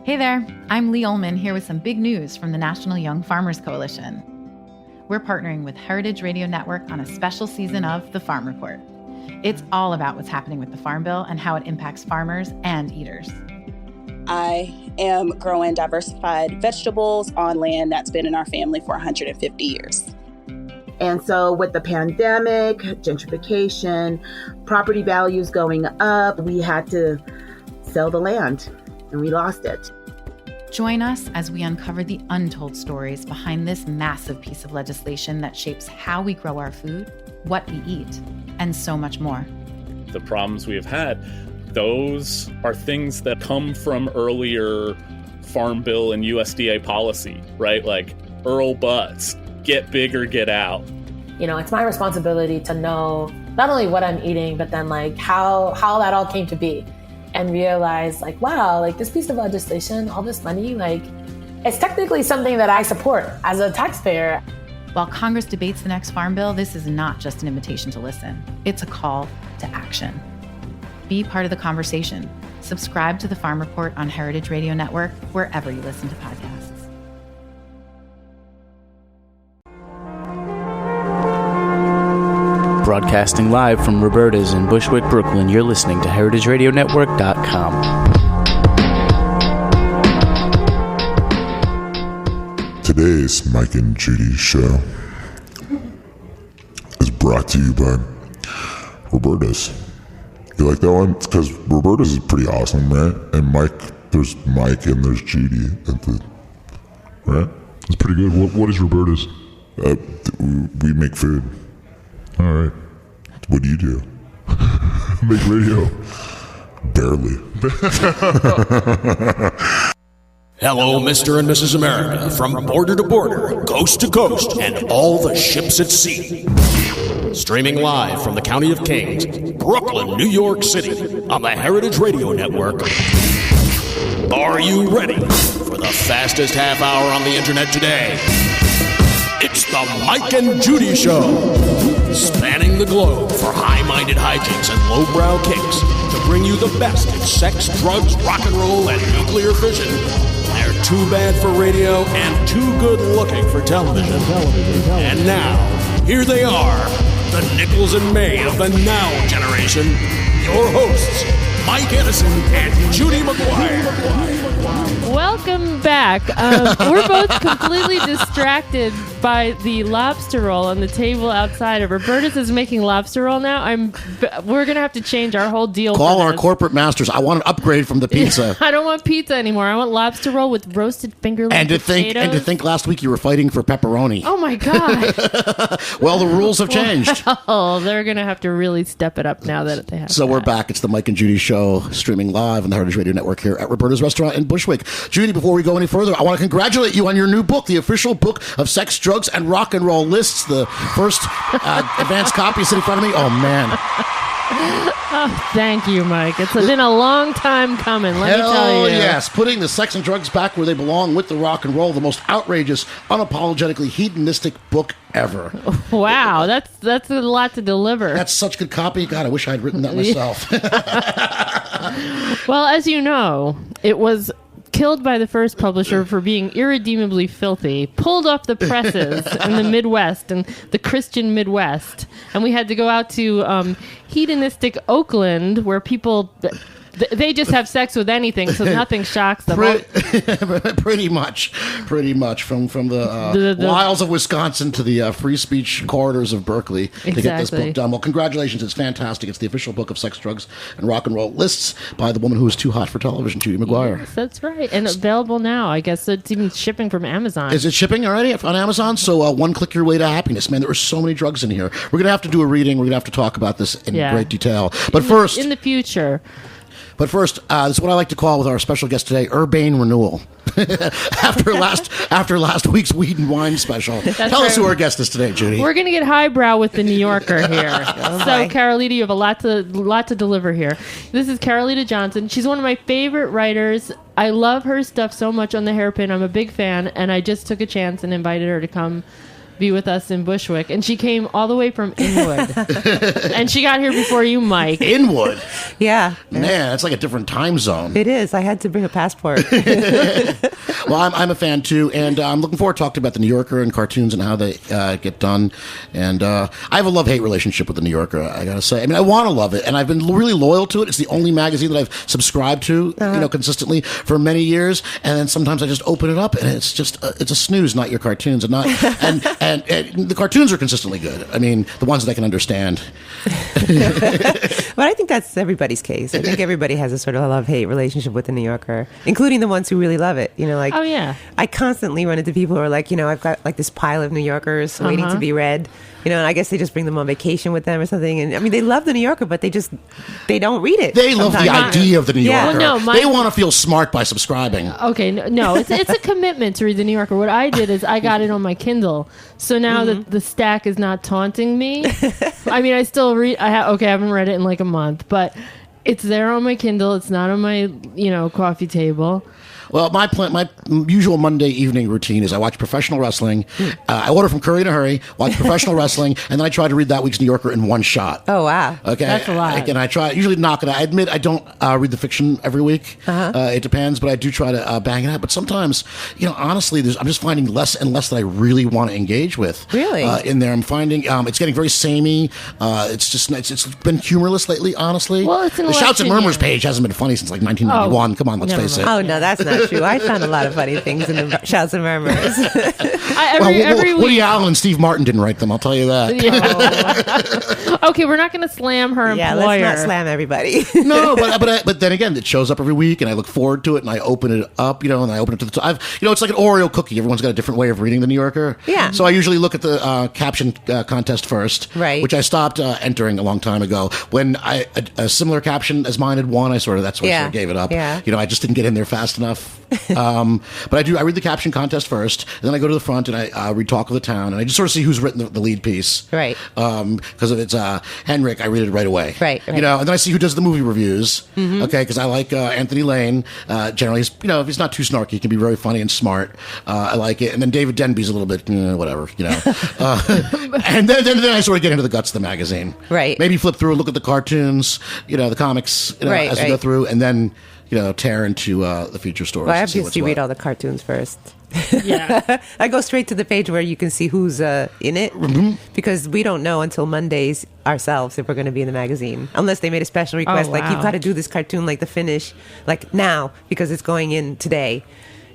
Hey there, I'm Lee Ullman here with some big news from the National Young Farmers Coalition. We're partnering with Heritage Radio Network on a special season of The Farm Report. It's all about what's happening with the Farm Bill and how it impacts farmers and eaters. I am growing diversified vegetables on land that's been in our family for 150 years. And so with the pandemic, gentrification, property values going up, we had to sell the land and we lost it. Join us as we uncover the untold stories behind this massive piece of legislation that shapes how we grow our food, what we eat, and so much more. The problems we have had, those are things that come from earlier Farm Bill and USDA policy, right? Like Earl Butts, get big or get out. You know, it's my responsibility to know not only what I'm eating, but then like how that all came to be. And realize like, wow, like this piece of legislation, all this money, like it's technically something that I support as a taxpayer. While Congress debates the next Farm Bill, this is not just an invitation to listen. It's a call to action. Be part of the conversation. Subscribe to the Farm Report on Heritage Radio Network, wherever you listen to podcasts. Broadcasting live from Roberta's in Bushwick, Brooklyn, you're listening to heritageradionetwork.com. Today's Mike and Judy show is brought to you by Roberta's. You like that one? It's because Roberta's is pretty awesome, right? And there's Mike and there's Judy. Right? It's pretty good. What is Roberta's? We make food. All right. What do you do? Make radio. Barely. Hello, Mr. and Mrs. America, from border to border, coast to coast, and all the ships at sea. Streaming live from the County of Kings, Brooklyn, New York City, on the Heritage Radio Network. Are you ready for the fastest half hour on the internet today? It's the Mike and Judy Show, spanning the globe for high-minded hijinks and lowbrow kicks to bring you the best in sex, drugs, rock and roll, and nuclear fission. They're too bad for radio and too good-looking for television. And now, here they are, the Nichols and May of the Now generation, your hosts, Mike Edison and Judy McGuire. Welcome back. We're both completely distracted by the lobster roll on the table outside of Roberta's is making lobster roll now. We're going to have to change our whole deal. Call our corporate masters. I want an upgrade from the pizza. I don't want pizza anymore. I want lobster roll with roasted fingerling potatoes. And to think last week you were fighting for pepperoni. Oh my God. Well, the rules have changed. Oh, they're going to have to really step it up now that they have So we're back. It's the Mike and Judy Show, streaming live on the Heritage Radio Network here at Roberta's Restaurant in Bushwick. Judy, before we go any further, I want to congratulate you on your new book, the official book of sex, drugs, and rock and roll lists. The first advanced copy is sitting in front of me. Oh, man. Oh, thank you, Mike. It's been a long time coming, let me tell you. Yes, putting the sex and drugs back where they belong with the rock and roll, the most outrageous, unapologetically hedonistic book ever. Wow, that's a lot to deliver. That's such good copy. God, I wish I had written that myself. Well, as you know, it was killed by the first publisher for being irredeemably filthy, pulled off the presses in the Midwest and the Christian Midwest, and we had to go out to hedonistic Oakland, where people they just have sex with anything, so nothing shocks them. Pretty much from the wilds of Wisconsin to the free speech corridors of Berkeley to get this book done. Well, congratulations. It's fantastic. It's the official book of sex, drugs, and rock and roll lists by the woman who is too hot for television, Judy McGuire. Yes, that's right. And available now. I guess it's even shipping from Amazon. Is it shipping already on Amazon? So one click your way to happiness. Man, there are so many drugs in here. We're going to have to do a reading. We're going to have to talk about this in great detail. But first... In the future... But first, this is what I like to call with our special guest today, urbane renewal. after last week's weed and wine special. Tell us who our guest is today, Judy. We're going to get highbrow with the New Yorker here. So, Carolita, you have a lot to deliver here. This is Carolita Johnson. She's one of my favorite writers. I love her stuff so much on the Hairpin. I'm a big fan, and I just took a chance and invited her to come be with us in Bushwick, and she came all the way from Inwood. And she got here before you, Mike. Inwood? Yeah. Man, it's like a different time zone. It is. I had to bring a passport. Well, I'm a fan too, and I'm looking forward to talking about the New Yorker and cartoons and how they get done. And I have a love-hate relationship with the New Yorker, I gotta say. I mean, I want to love it, and I've been really loyal to it. It's the only magazine that I've subscribed to, consistently for many years. And then sometimes I just open it up, and it's just it's a snooze, not your cartoons, and not and the cartoons are consistently good. I mean, the ones that I can understand. But I think that's everybody's case. I think everybody has a sort of a love-hate relationship with the New Yorker, including the ones who really love it. You know, like, oh yeah, I constantly run into people who are like, you know, I've got like this pile of New Yorkers waiting to be read. You know, and I guess they just bring them on vacation with them or something. And I mean, they love the New Yorker, but they don't read it. They love the idea of the New Yorker. Well, no, they want to feel smart by subscribing. Okay, no, it's a commitment to read the New Yorker. What I did is I got it on my Kindle, so now that the stack is not taunting me. I mean, I still read. I haven't read it in like a month, but it's there on my Kindle. It's not on my coffee table. Well, my usual Monday evening routine is I watch professional wrestling. I order from Curry in a hurry, watch professional wrestling, and then I try to read that week's New Yorker in one shot. Oh, wow. Okay. That's a lot. And I try, usually knock it out. I admit I don't read the fiction every week. It depends, but I do try to bang it out. But sometimes, honestly, I'm just finding less and less that I really want to engage with. Really? In there. I'm finding it's getting very samey. It's been humorless lately, honestly. Well, it's an the Shouts and Murmurs year. page hasn't been funny since like 1991. Come on, let's face it. Oh, no, that's not true. I found a lot of funny things in the Shouts and Murmurs. Every week. Woody Allen and Steve Martin didn't write them, I'll tell you that. Yeah. Okay, we're not going to slam her employer. Yeah, let's not slam everybody. No, but then again, it shows up every week, and I look forward to it, and I open it up, and I open it to the top. It's like an Oreo cookie. Everyone's got a different way of reading the New Yorker. Yeah. So I usually look at the caption contest first, right? Which I stopped entering a long time ago. When a similar caption as mine had won, that's why I sort of gave it up. Yeah. I just didn't get in there fast enough. But I read the caption contest first, and then I go to the front and I read Talk of the Town, and I just sort of see who's written the lead piece. Right. Because if it's Henrik, I read it right away. Right. And then I see who does the movie reviews. Okay, because I like Anthony Lane. Generally, if he's not too snarky, he can be very funny and smart. I like it. And then David Denby's a little bit whatever. And then I sort of get into the guts of the magazine. Right. Maybe flip through, look at the cartoons, the comics, as we go through, and then tear into the feature stories. Well, I obviously read all the cartoons first. Yeah. I go straight to the page where you can see who's in it, because we don't know until Mondays ourselves if we're going to be in the magazine, unless they made a special request, like you've got to do this cartoon like the finish, like now, because it's going in today.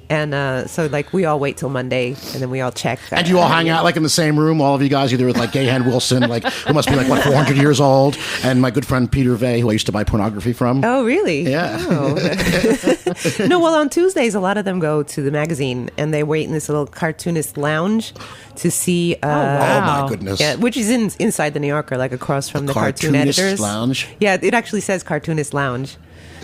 And so, we all wait till Monday, and then we all check. And you all hang out, in the same room, all of you guys, either with, Gayhan Wilson, who must be, 400 years old, and my good friend Peter Vey, who I used to buy pornography from. Oh, really? Yeah. Oh. No, well, on Tuesdays, a lot of them go to the magazine, and they wait in this little cartoonist lounge to see... oh, my goodness. Yeah, which is inside the New Yorker, across from the cartoon editors. Lounge? Yeah, it actually says Cartoonist Lounge.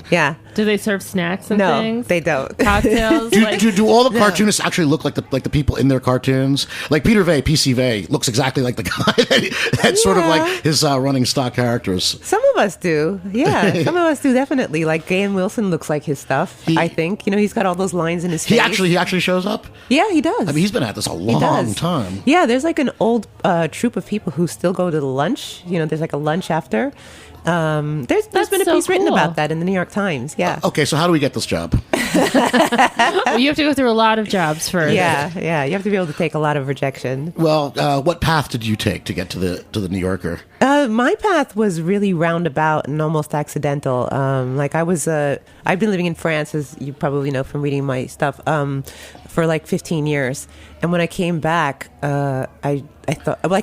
Yeah. Do they serve snacks and no, things? No, they don't. Cocktails? Do all the cartoonists actually look like the people in their cartoons? Like Peter Vey, PC Vey, looks exactly like the guy that's sort of like his running stock characters. Some of us do. Yeah, some of us do, definitely. Gayhan Wilson looks like his stuff, I think. He's got all those lines in his face. He actually shows up? Yeah, he does. I mean, he's been at this a long time. Yeah, there's an old troupe of people who still go to the lunch. There's a lunch after. There's been a piece written about that in the New York Times. Yeah. Okay, so how do we get this job? You have to go through a lot of jobs first. Yeah. You have to be able to take a lot of rejection. Well, what path did you take to get to the New Yorker? My path was really roundabout and almost accidental. I've been living in France, as you probably know from reading my stuff, for 15 years. And when I came back, I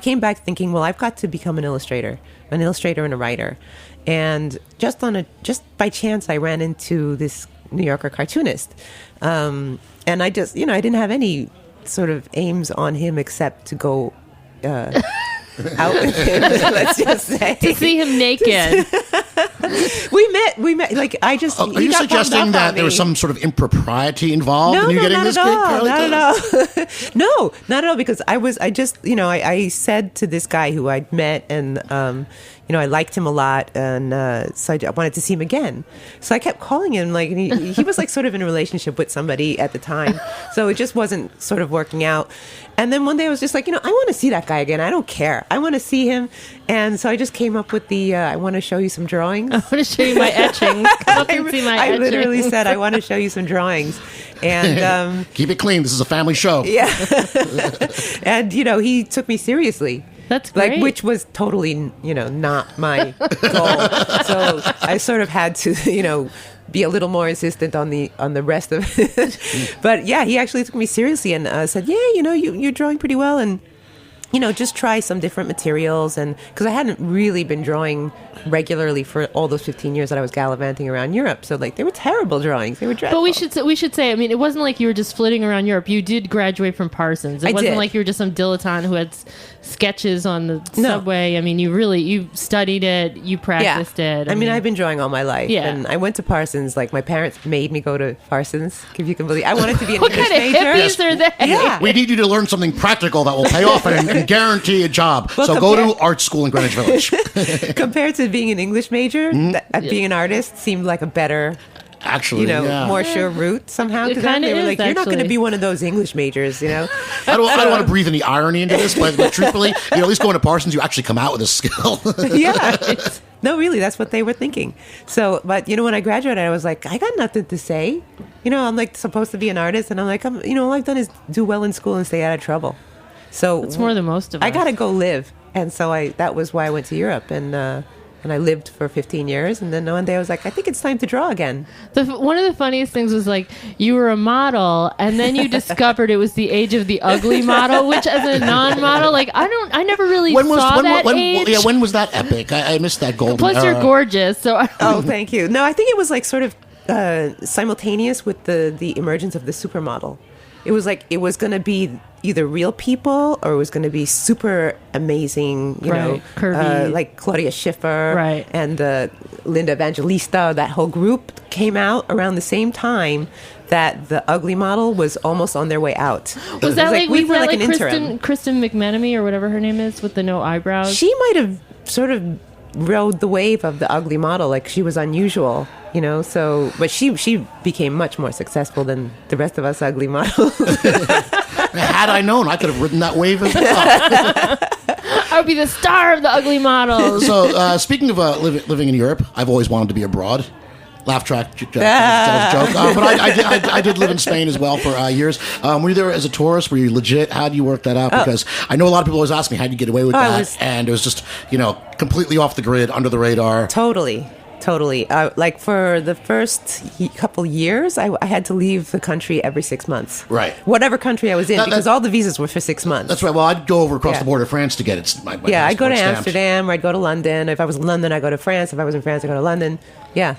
came back thinking, well, I've got to become an illustrator and a writer. And just by chance, I ran into this New Yorker cartoonist. And I just, I didn't have any sort of aims on him except to go out with him, let's just say. To see him naked. We met. Like I just. Are you suggesting that there was some sort of impropriety involved in you getting this gig? Not at all. No, not at all. Because I said to this guy who I'd met, and I liked him a lot, and so I wanted to see him again. So I kept calling him, like, and he was like sort of in a relationship with somebody at the time, so it just wasn't sort of working out. And then one day I was just like, I want to see that guy again. I don't care. I want to see him. And so I just came up with the, I want to show you some drawings. I want to show you my etchings. Come up and see my I etchings. literally said, I want to show you some drawings. And keep it clean. This is a family show. Yeah. And, he took me seriously. That's great. Like, which was totally, not my goal. So I sort of had to, be a little more insistent on the rest of it. But yeah, he actually took me seriously and said, yeah, you're drawing pretty well, and just try some different materials. And because I hadn't really been drawing regularly for all those 15 years that I was gallivanting around Europe, so like they were terrible drawings. They were dreadful. But we should say, I mean, it wasn't like you were just flitting around Europe. You did graduate from Parsons. It wasn't like you were just some dilettante who had sketches on the subway. I mean, you studied it, you practiced it. I mean, I've been drawing all my life. Yeah. And I went to Parsons. Like, my parents made me go to Parsons, if you can believe. I wanted to be an what English kind of major. hippies are they? Yeah. We need you to learn something practical that will pay off and guarantee a job. Well, so go to art school in Greenwich Village. Compared to being an English major, being an artist seemed like a better... Actually, more sure route somehow. It kind of they were is, like, you're not going to actually. be one of those English majors, I don't want to breathe any irony into this, but truthfully, at least going to Parsons, you actually come out with a skill. Yeah. No, really, that's what they were thinking. So, but when I graduated, I was like, I got nothing to say. I'm like supposed to be an artist, and I'm like, all I've done is do well in school and stay out of trouble. So it's more than most of us. I got to go live, and so that was why I went to Europe, and I lived for 15 years, and then one day I was like, I think it's time to draw again. One of the funniest things was like you were a model, and then you discovered it was the age of the ugly model, which as a non-model, like I never really saw that age. Yeah, when was that epic? I missed that golden Plus, era. you're gorgeous, so Oh, thank you. No, I think it was like sort of simultaneous with the emergence of the supermodel. It was like it was going to be either real people or it was going to be super amazing, curvy, like Claudia Schiffer, right, and Linda Evangelista. That whole group came out around the same time that the ugly model was almost on their way out. Was that like we were like an interim. Kristen McMenemy or whatever her name is with the no eyebrows? She might have sort of rode the wave of the ugly model, like she was unusual. So, but she became much more successful than the rest of us ugly models. Had I known, I could have ridden that wave as well. I would be the star of the ugly models. So, speaking of living in Europe, I've always wanted to be abroad. Laugh track, that was a joke. But I did live in Spain as well for years. Were you there as a tourist? Were you legit? How do you work that out? Because I know a lot of people always ask me, how do you get away with that? And it was just, completely off the grid, under the radar. Totally. Like for the first couple years, I had to leave the country every 6 months. Right. Whatever country I was in, because all the visas were for 6 months. That's right. Well, I'd go over across the border of France to get it. My I'd go to Amsterdam, or I'd go to London. If I was in London, I'd go to France. If I was in France, I'd go to London. Yeah.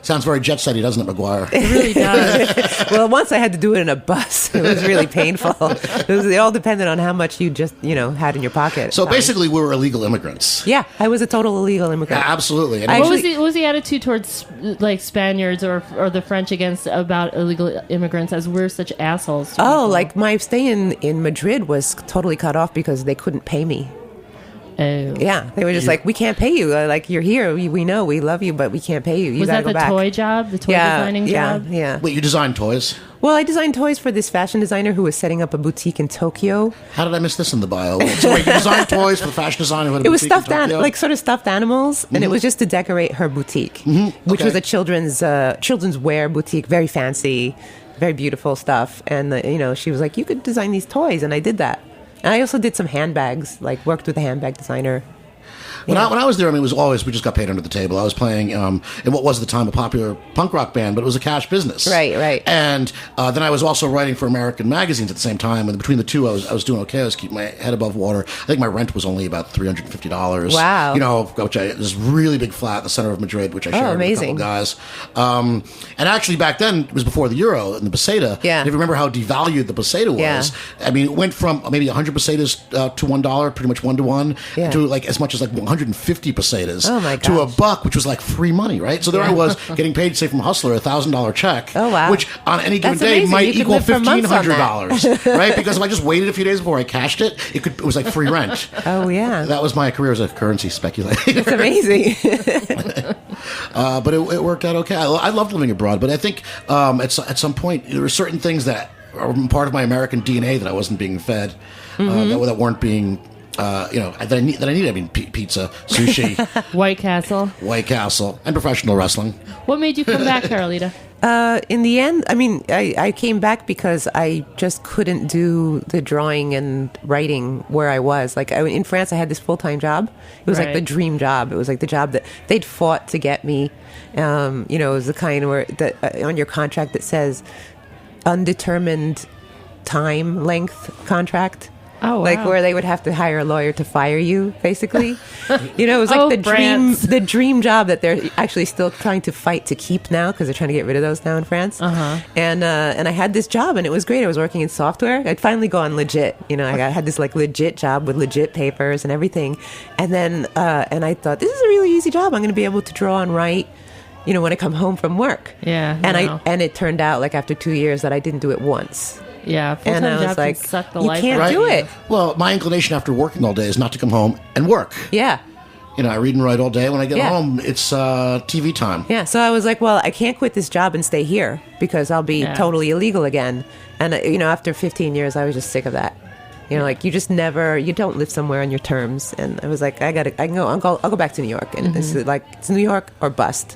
Sounds very jet-setty, doesn't it, McGuire? It really does. Well, once I had to do it in a bus. It was really painful. It all depended on how much you just, had in your pocket. So basically, we were illegal immigrants. Yeah, I was a total illegal immigrant. Yeah, absolutely. What was the attitude towards like Spaniards or the French about illegal immigrants, as we're such assholes? Like my stay in Madrid was totally cut off because they couldn't pay me. Oh. Yeah, they were just like, we can't pay you. Like, you're here. We know. We love you, but we can't pay you. You gotta go back. Was that the toy job? The toy designing job? Yeah. Wait, you designed toys? Well, I designed toys for this fashion designer who was setting up a boutique in Tokyo. How did I miss this in the bio? So wait, you designed toys for the fashion designer who had a boutique in Tokyo? Like sort of stuffed animals, and it was just to decorate her boutique, which was a children's wear boutique, very fancy, very beautiful stuff. And, she was like, you could design these toys, and I did that. And I also did some handbags, like worked with a handbag designer. When I was there, it was always, we just got paid under the table. I was playing in what was at the time a popular punk rock band, but it was a cash business. Right. And then I was also writing for American magazines at the same time. And between the two, I was doing okay. I was keeping my head above water. I think my rent was only about $350. Wow. Which this really big flat in the center of Madrid, which I shared with a couple guys. And actually back then, it was before the euro and the peseta. Yeah. And if you remember how devalued the peseta was, I mean, it went from maybe 100 pesetas to $1, pretty much 1 to 1, to like as much as like 100 150 pesetas to $1, which was like free money, right? So there I was getting paid, say, from Hustler, $1,000 check. Oh, wow. Which on any given day might equal $1,500, right? Because if I just waited a few days before I cashed it, it was like free rent. Oh, yeah. That was my career as a currency speculator. It's amazing. But it worked out okay. I loved living abroad, but I think at some point there were certain things that are part of my American DNA that I wasn't being fed, that weren't being, that I need. I mean, pizza, sushi, White Castle, and professional wrestling. What made you come back, Carolita? In the end, I mean, I came back because I just couldn't do the drawing and writing where I was. Like in France, I had this full-time job. It was like the dream job. It was like the job that they'd fought to get me. It was the kind where on your contract that says undetermined time length contract. Oh, wow. Like where they would have to hire a lawyer to fire you, basically. It was like the dream job that they're actually still trying to fight to keep now because they're trying to get rid of those now in France. And I had this job and it was great. I was working in software. I'd finally gone legit. I had this like legit job with legit papers and everything. And then and I thought, this is a really easy job. I'm going to be able to draw and write, when I come home from work. Yeah. And it turned out like after 2 years that I didn't do it once. Yeah, full-time and I was job like, can suck the you life can't out of do you. it. Well, my inclination after working all day is not to come home and work. Yeah. I read and write all day. When I get home, it's TV time. Yeah, so I was like, well, I can't quit this job and stay here because I'll be totally illegal again. And, after 15 years, I was just sick of that. Like you don't live somewhere on your terms. And I was like, I'll go back to New York. And this is like, it's New York or bust.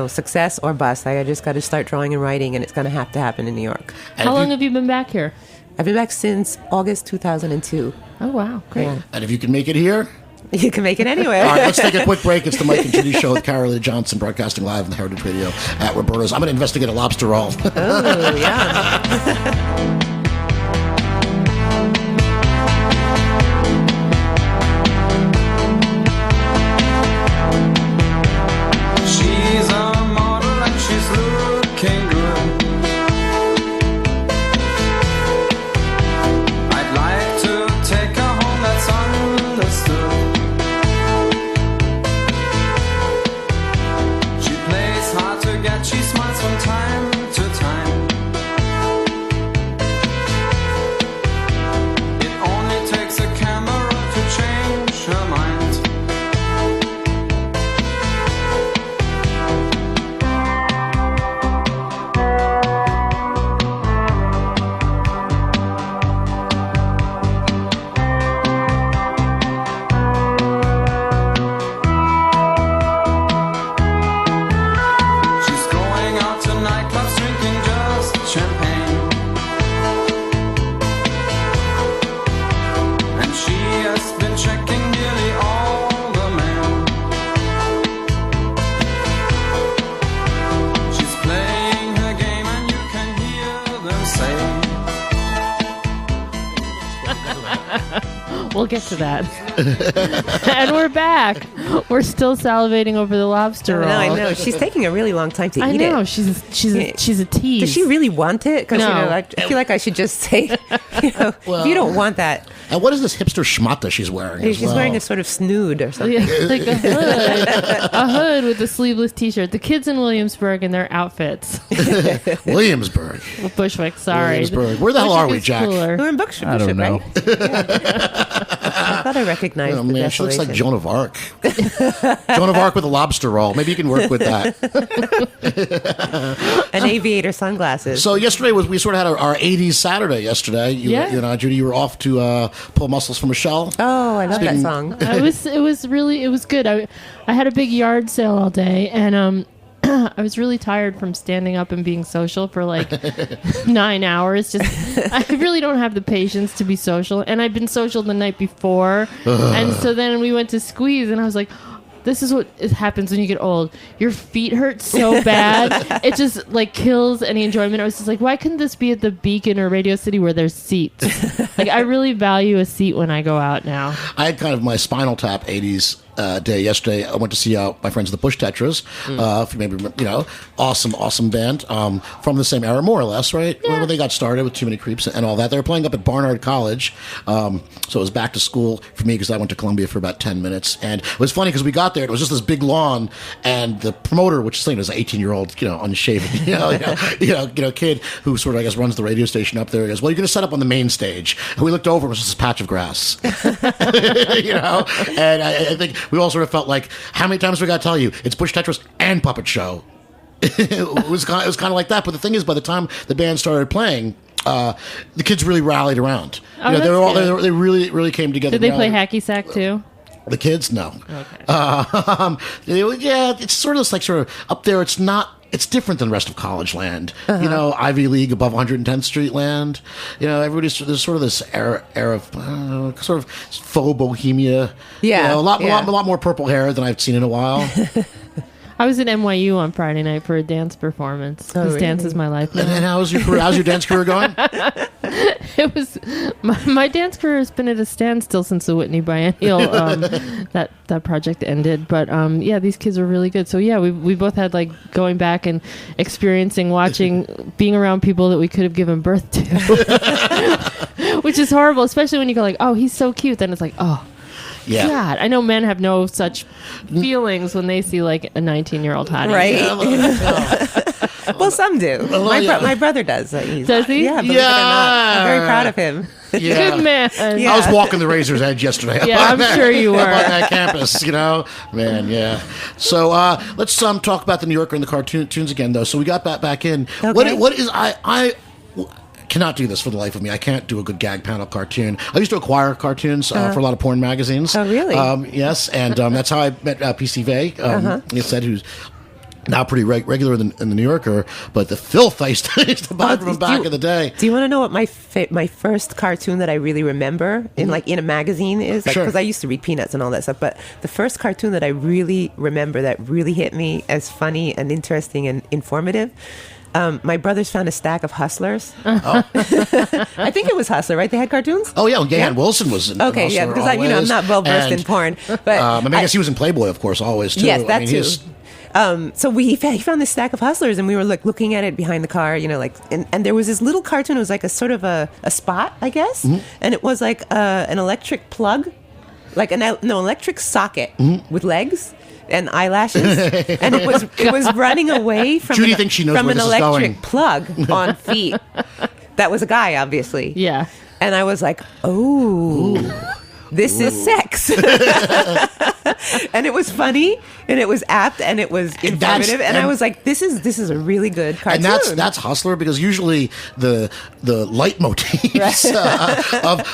Success or bust. I just got to start drawing and writing, and it's going to have to happen in New York. How long have you been back here? I've been back since August 2002. Oh, wow. Great. Yeah. And if you can make it here... You can make it anywhere. All right, let's take a quick break. It's the Mike and Judy Show with Carolita Johnson, broadcasting live on the Heritage Radio at Roberta's. I'm going to investigate a lobster roll. Oh, yeah. She smiles from time to time. We'll get to that. And we're back. We're still salivating over the lobster roll. I know. She's taking a really long time to eat it. I know. She's a tease. Does she really want it? Because No. I feel like I should just say, if you don't want that. And what is this hipster schmata she's wearing? She's wearing a sort of snood or something. Yeah, like a hood with a sleeveless T-shirt. The kids in Williamsburg in their outfits. Williamsburg. Bushwick, sorry. Williamsburg. Where the hell are we, Bushwick is Jack? cooler. We're in Bushwick, I don't know. right? I thought I recognized Oh, the man, she looks like desolation. Joan of Arc. Joan of Arc with a lobster roll. Maybe you can work with that. And aviator sunglasses. So yesterday we sort of had our 80s Saturday yesterday. You know, Judy, you were off to pull muscles from Michelle. Oh, I love that song. It was good. I had a big yard sale all day, and I was really tired from standing up and being social for like 9 hours. I really don't have the patience to be social, and I'd been social the night before, and so then we went to Squeeze, and I was like, this is what happens when you get old. Your feet hurt so bad. It just like kills any enjoyment. I was just like, why couldn't this be at the Beacon or Radio City where there's seats? Like, I really value a seat when I go out now. I had kind of my Spinal Tap 80s day yesterday. I went to see my friends the Bush Tetras. If you maybe remember, awesome band from the same era, more or less, right? Yeah. When they got started with Too Many Creeps and all that. They were playing up at Barnard College, so it was back to school for me because I went to Columbia for about 10 minutes. And it was funny because we got there, it was just this big lawn, and the promoter, which is was an 18-year-old, unshaven, kid who sort of, I guess, runs the radio station up there. He goes, "Well, you're going to set up on the main stage." And we looked over, it was just this patch of grass. And I think we all sort of felt like, how many times we got to tell you, it's Bush Tetras and Puppet Show. It was kind of like that. But the thing is, by the time the band started playing, the kids really rallied around. They really came together. Did they play hacky sack too? The kids, no. Okay. It's sort of up there. It's different than the rest of college land. Ivy League above 110th Street land. There's sort of this era of sort of faux bohemia. Yeah, a lot more purple hair than I've seen in a while. I was at NYU on Friday night for a dance performance because dance is my life now. And how's your dance career going? It was my dance career has been at a standstill since the Whitney Biennial. That project ended, but these kids were really good. So we both had like going back and experiencing, watching, being around people that we could have given birth to, which is horrible, especially when you go like, "Oh, he's so cute," then it's like, "Oh." Yeah. God, I know men have no such feelings when they see like a 19-year-old hottie. Right? Well, some do. My brother does. Does he? Yeah, believe it or not. I'm very proud of him. Yeah. Good man. Yeah. I was walking the razor's edge yesterday. Yeah, I'm sure you were. On that campus, man, yeah. So let's talk about the New Yorker and the cartoons again, though. So we got back in. Okay. What is I cannot do this for the life of me. I can't do a good gag panel cartoon. I used to acquire cartoons for a lot of porn magazines. Oh, really? Yes, and that's how I met PC Vey. He said, who's now pretty regular in the New Yorker, but the filth I used to buy from him back in the day. Do you want to know what my first cartoon that I really remember in a magazine is? Because I used to read Peanuts and all that stuff, but the first cartoon that I really remember that really hit me as funny and interesting and informative, my brothers found a stack of Hustlers. Oh. I think it was Hustler, right? They had cartoons? Oh, yeah. Gahan Wilson was in okay, Hustler because always. I'm not well versed in porn. But I guess he was in Playboy, of course, always, too. Yes, that too. So he found this stack of Hustlers, and we were looking at it behind the car, and there was this little cartoon. It was like a sort of a spot, I guess, and it was like an electric plug, like an electric socket with legs and eyelashes, and it was running away from Judy thinks she knows from where an this is electric going. plug on feet. That was a guy, obviously. Yeah, and I was like, oh. This is sex. And it was funny, and it was apt, and it was informative, and I was like, this is a really good cartoon. And that's Hustler, because usually the leitmotifs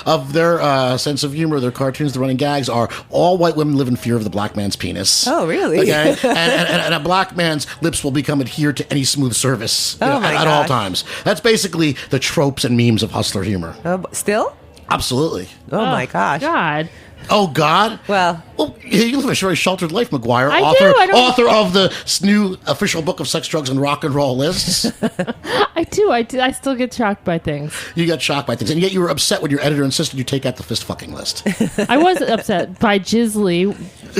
of their sense of humor, their cartoons, the running gags are all white women live in fear of the black man's penis. Oh, really? Okay, and a black man's lips will become adhered to any smooth surface at all times. That's basically the tropes and memes of Hustler humor. Still? Absolutely. Oh my gosh. God. Oh, God. Well, you live a very sheltered life, McGuire. I author of the new official book of sex, drugs, and rock and roll lists. I do. I still get shocked by things. You got shocked by things, and yet you were upset when your editor insisted you take out the fist fucking list. I was upset by Jisley,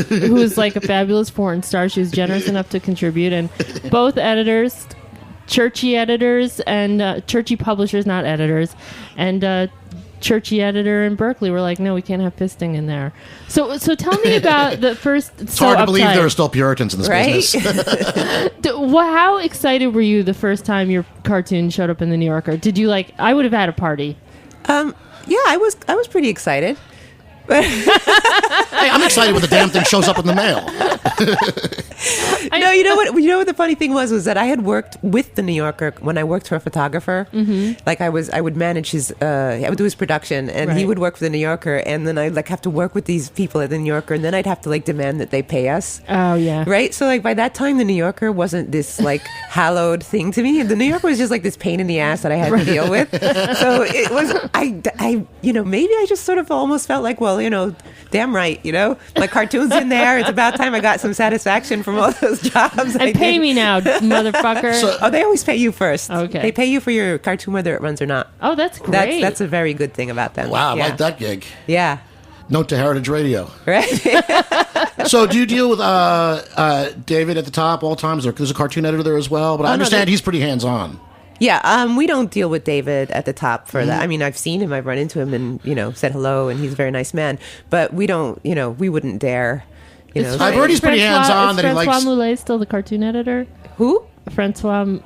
who is like a fabulous porn star. She was generous enough to contribute, and both editors, churchy editors and churchy publishers, not editors, and churchy editor in Berkeley were like, no, we can't have fisting in there. So tell me about the first. It's hard to believe there are still Puritans in this business. How excited were you the first time your cartoon showed up in the New Yorker? Did you I would have had a party. Yeah, I was pretty excited. Hey, I'm excited when the damn thing shows up in the mail. No, you know what the funny thing was that I had worked with the New Yorker when I worked for a photographer. Mm-hmm. Like I would manage his, I would do his production, and he would work for the New Yorker, and then I'd have to work with these people at the New Yorker, and then I'd have to demand that they pay us. Oh yeah, right. So by that time, the New Yorker wasn't this hallowed thing to me. The New Yorker was just this pain in the ass that I had to deal with. So it was I maybe I just sort of almost felt like, well, damn right, my cartoon's in there. It's about time I got some satisfaction from all those jobs. And pay me now, motherfucker. They always pay you first. Okay. They pay you for your cartoon whether it runs or not. Oh, that's great. That's a very good thing about them. Wow, I like that gig. Yeah. Note to Heritage Radio. Right. So do you deal with David at the top all times? There's a cartoon editor there as well, but I understand he's pretty hands-on. Yeah, we don't deal with David at the top for that. I mean, I've seen him, I've run into him and, said hello, and he's a very nice man. But we don't, we wouldn't dare, I've heard he's pretty hands-on. Is Francois Moulet still the cartoon editor? Who? Francoise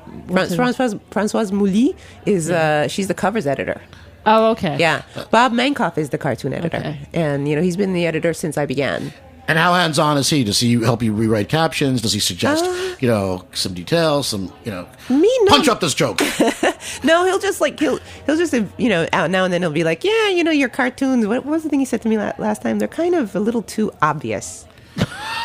Mouly is, she's the covers editor. Oh, okay. Yeah. Bob Mankoff is the cartoon editor. Okay. And, he's been the editor since I began. And how hands-on is he? Does he help you rewrite captions? Does he suggest, some details, punch up this joke? No, he'll just out now and then he'll be like, yeah, your cartoons, what was the thing he said to me last time? They're kind of a little too obvious.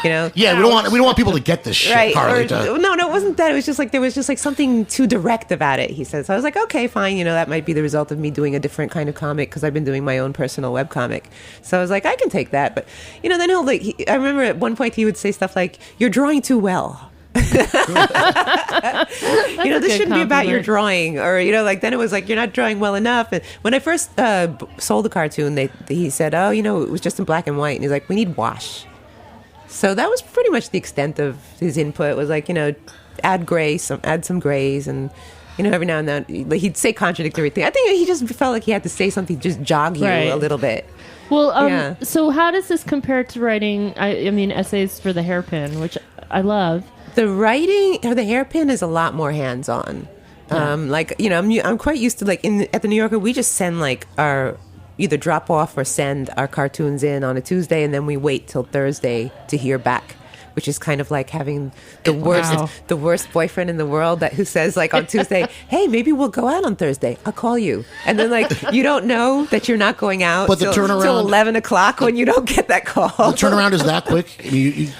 Yeah, we don't want people to get this shit, right. Carolita. No, it wasn't that. It was just like there was just like something too direct about it, he said. So I was like, okay, fine. That might be the result of me doing a different kind of comic because I've been doing my own personal webcomic. So I was like, I can take that. But then he'll I remember at one point he would say stuff like, "You're drawing too well." This shouldn't be about your drawing, or then it was like you're not drawing well enough. And when I first sold the cartoon, he said, "Oh, it was just in black and white," and he's like, "We need wash." So that was pretty much the extent of his input. Was like, add gray, add some grays, and every now and then he'd say contradictory things. I think he just felt like he had to say something, just jog you a little bit. Well, so how does this compare to writing? I mean, essays for the Hairpin, which I love. The writing for the Hairpin is a lot more hands-on. Yeah. I'm quite used to at the New Yorker, we just send our. Either drop off or send our cartoons in on a Tuesday, and then we wait till Thursday to hear back, which is kind of like having the worst boyfriend in the world who says on Tuesday, "Hey, maybe we'll go out on Thursday. I'll call you," and then you don't know that you're not going out. But the turnaround till 11:00 when you don't get that call. The turnaround is that quick.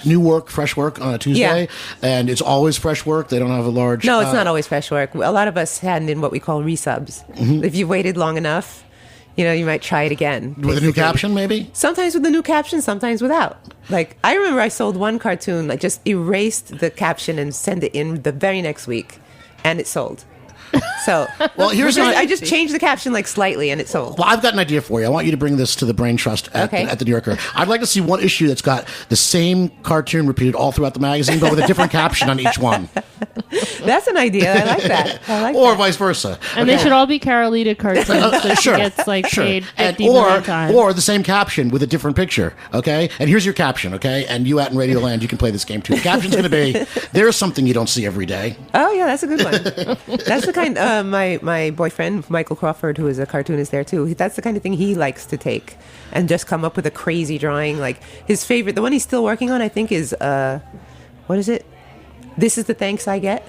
New work, fresh work on a Tuesday, and it's always fresh work. They don't have a large. No, it's not always fresh work. A lot of us hand in what we call resubs. Mm-hmm. If you waited long enough. You might try it again. Basically. With a new caption, maybe? Sometimes with a new caption, sometimes without. I remember I sold one cartoon, I just erased the caption and sent it in the very next week, and it sold. So, I just changed the caption slightly, and it sold. Well, I've got an idea for you. I want you to bring this to the Brain Trust at the New Yorker. I'd like to see one issue that's got the same cartoon repeated all throughout the magazine, but with a different caption on each one. That's an idea. I like that. Or vice versa. And they should all be Carolita cartoons, so she gets paid 50 million times. Or the same caption with a different picture, okay? And here's your caption, okay? And you out in Radio Land, you can play this game too. The caption's going to be, "There's something you don't see every day." Oh, yeah, that's a good one. That's the kind my boyfriend Michael Crawford, who is a cartoonist there too, that's the kind of thing he likes to take and just come up with a crazy drawing. His favorite, the one he's still working on, I think is what is it? This is the thanks I get.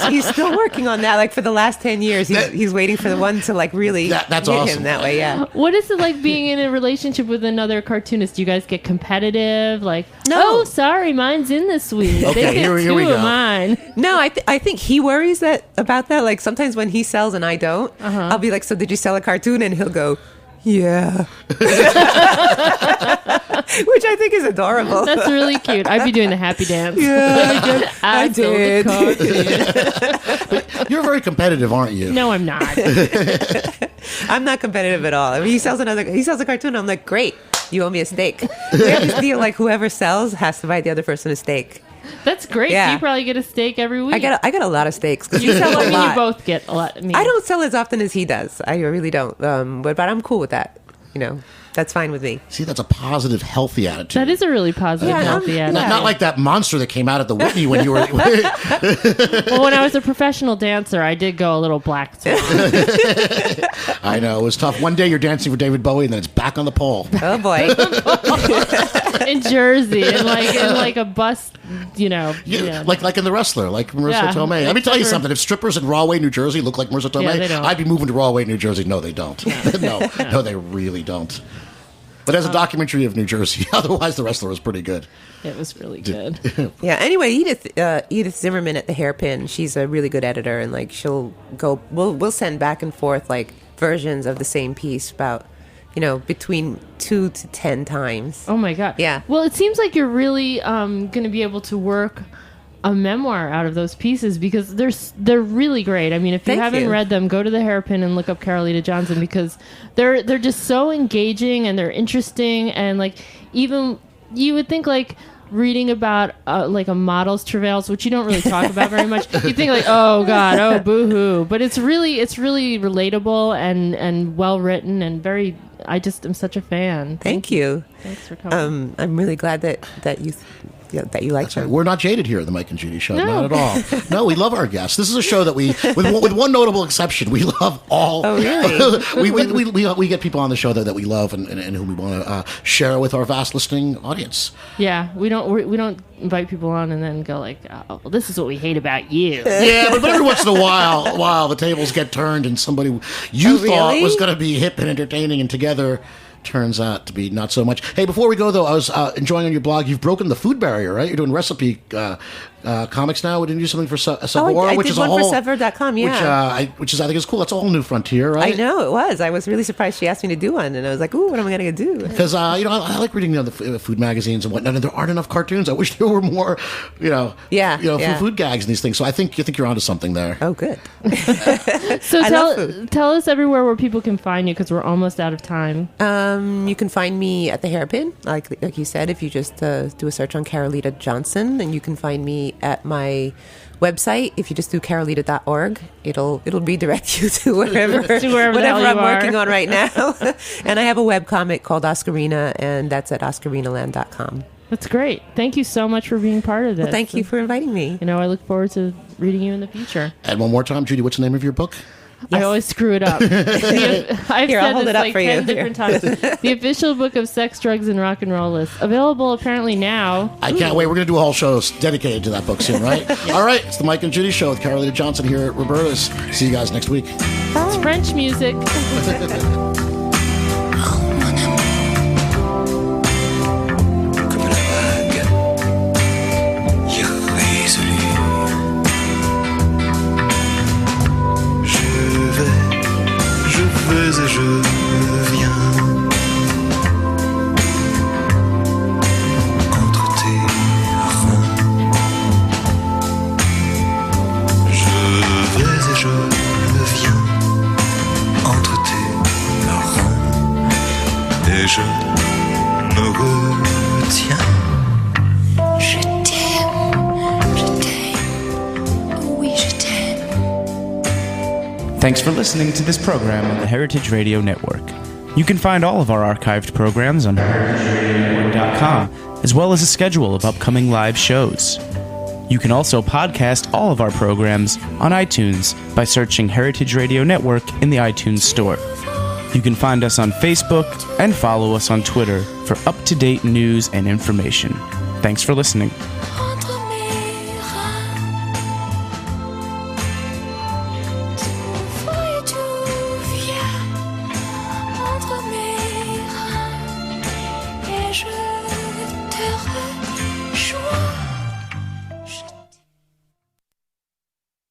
He's still working on that. For the last 10 years, he's waiting for the one to really that's hit awesome. him that way. Yeah. What is it like being in a relationship with another cartoonist? Do you guys get competitive? No. Oh, sorry, mine's in this week. Okay, they here get we two go. of mine. No, I think he worries about that. Sometimes when he sells and I don't, I'll be like, "So did you sell a cartoon?" And he'll go, "Yeah." Which I think is adorable. That's really cute. I'd be doing the happy dance. Yeah, I did. But you're very competitive, aren't you? No, I'm not. I'm not competitive at all. I mean, he sells a cartoon. I'm like, "Great, you owe me a steak." We have this deal whoever sells has to buy the other person a steak. That's great. Yeah. So you probably get a steak every week. I get a lot of steaks. You sell. I mean, you both get a lot. I don't sell as often as he does. I really don't. But I'm cool with that. That's fine with me. See, that's a positive, healthy attitude. That is a really positive, healthy attitude. Not like that monster that came out at the Whitney when you were... Well, when I was a professional dancer, I did go a little black swan. I know. It was tough. One day you're dancing for David Bowie, and then it's back on the pole. Oh, boy. In Jersey, in a bus, Like in The Wrestler, like Marissa Tomei. Let me tell you something. If strippers in Rahway, New Jersey look like Marissa Tomei, I'd be moving to Rahway, New Jersey. No, they don't. No, they really don't. But there's a documentary of New Jersey. Otherwise, The Wrestler was pretty good. It was really good. Yeah. Anyway, Edith Zimmerman at the Hairpin, she's a really good editor, and she'll go. We'll send back and forth versions of the same piece about between 2 to 10 times. Oh my god. Yeah. Well, it seems like you're really going to be able to work a memoir out of those pieces because they're really great. I mean, if you haven't read them, go to the Hairpin and look up Carolita Johnson because they're just so engaging and they're interesting, and like even you would think like reading about like a model's travails, which you don't really talk about very much, you think like, oh god, oh boo-hoo, but it's really relatable and well written and very. I just am such a fan. Thank you. Thanks for coming. I'm really glad that you like them. Right. We're not jaded here at the Mike and Judy Show, not at all. No, we love our guests. This is a show that we, with one notable exception, we love all. Oh, really? we get people on the show that we love and who we want to share with our vast listening audience. Yeah, we don't invite people on and then go like, oh, well, this is what we hate about you. Yeah, but every once in a while, the tables get turned and somebody you thought was going to be hip and entertaining and together turns out to be not so much. Hey, before we go, though, I was enjoying on your blog, you've broken the food barrier, right? You're doing recipe comics now. Didn't you do something for Sephora? Which is one for Sephora.com, yeah. Which I think is cool. That's a whole new frontier, right? I know, it was. I was really surprised she asked me to do one, and I was like, ooh, what am I going to do? Because, I like reading the food magazines and whatnot, and there aren't enough cartoons. I wish there were more, food gags and these things. So I think you're onto something there. Oh, good. So tell us everywhere where people can find you, because we're almost out of time. You can find me at the Hairpin, like you said, if you just do a search on Carolita Johnson, and you can find me at my website. If you just do carolita.org, it'll redirect you to whatever I'm working on right now. And I have a webcomic called Oscarina, and that's at oscarinaland.com. That's great. Thank you so much for being part of this. Well, thank you for inviting me. I look forward to reading you in the future. And one more time, Judy, what's the name of your book? Yes. I always screw it up. I've Here, said I'll hold this it up like for 10 you. different times. The official book of sex, drugs, and rock and roll list. Available apparently now. I can't wait. We're going to do a whole show dedicated to that book soon, right? Yeah. All right. It's the Mike and Judy Show with Carolita Johnson here at Roberta's. See you guys next week. Bye. It's French music. Et je viens entre tes reins. Je vais et je viens entre tes reins. Et je me retiens. Je t'aime, oui je t'aime. Thanks for listening to this program on the Heritage Radio Network. You can find all of our archived programs on heritageradionetwork.com, as well as a schedule of upcoming live shows. You can also podcast all of our programs on iTunes by searching Heritage Radio Network in the iTunes Store. You can find us on Facebook and follow us on Twitter for up-to-date news and information. Thanks for listening.